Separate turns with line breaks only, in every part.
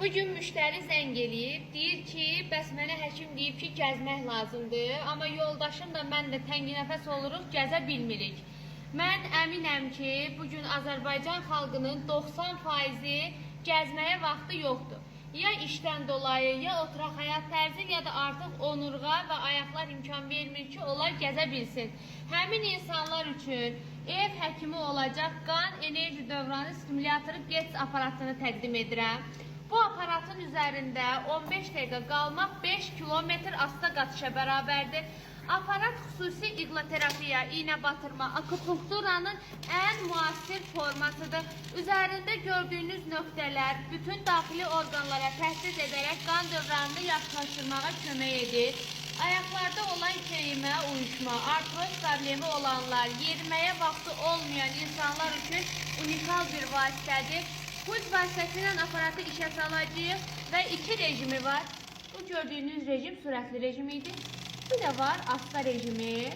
Bugün müştəri zəng eləyib, deyir ki, bəs mənə həkim deyib ki, gəzmək lazımdır, amma yoldaşım da mən də tənginəfəs oluruq, gəzə bilmirik. Mən əminəm ki, bugün Azərbaycan xalqının 90%-i gəzməyə vaxtı yoxdur. Ya işdən dolayı, ya oturaq həyat tərzi, ya da artıq onurğa və ayaqlar imkan vermir ki, onlar gəzə bilsin. Həmin insanlar üçün ev həkimi olacaq qan enerji dövranı stimulatoru GETS aparatını təqdim edirəm. Bu aparatın üzərində 15 dəqiqə qalmaq 5 kilometr asta qatışa bərabərdir. Aparat xüsusi iqloterapiya, iğnə batırma, akupunkturanın ən müasir formatıdır. Üzərində gördüyünüz nöqtələr bütün daxili orqanlara təhsis edərək qan dövranını yaxşılaşdırmağa kömək edir. Ayaqlarda olan keymə, uyuşma, artroz problemi olanlar, yeriməyə vaxtı olmayan insanlar üçün unikal bir vasitədir. Pult vasitəsilə aparatı işə salacağıq və 2 rejimi var. Bu gördüyünüz rejim sürətli rejimidir. Bir də var asta rejimi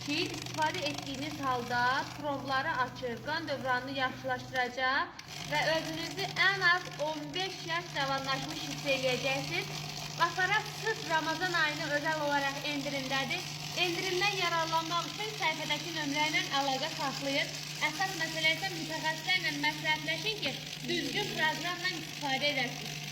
ki, istifadə etdiyiniz halda probları açır, qan dövranını yaxşılaşdıracaq və özünüzü ən az 15 yaş cavanlaşmış hiss edəcəksiniz. Aparat sırf Ramazan ayına özel olarak endirimdədir. Endirimdən yararlanmaq üçün səhifədəki nömrəylə əlaqə saxlayın. Əsas məsələ isə mütəxəssislərlə məsləhətləşin ki, düzgün proqramla istifadə edəsiniz.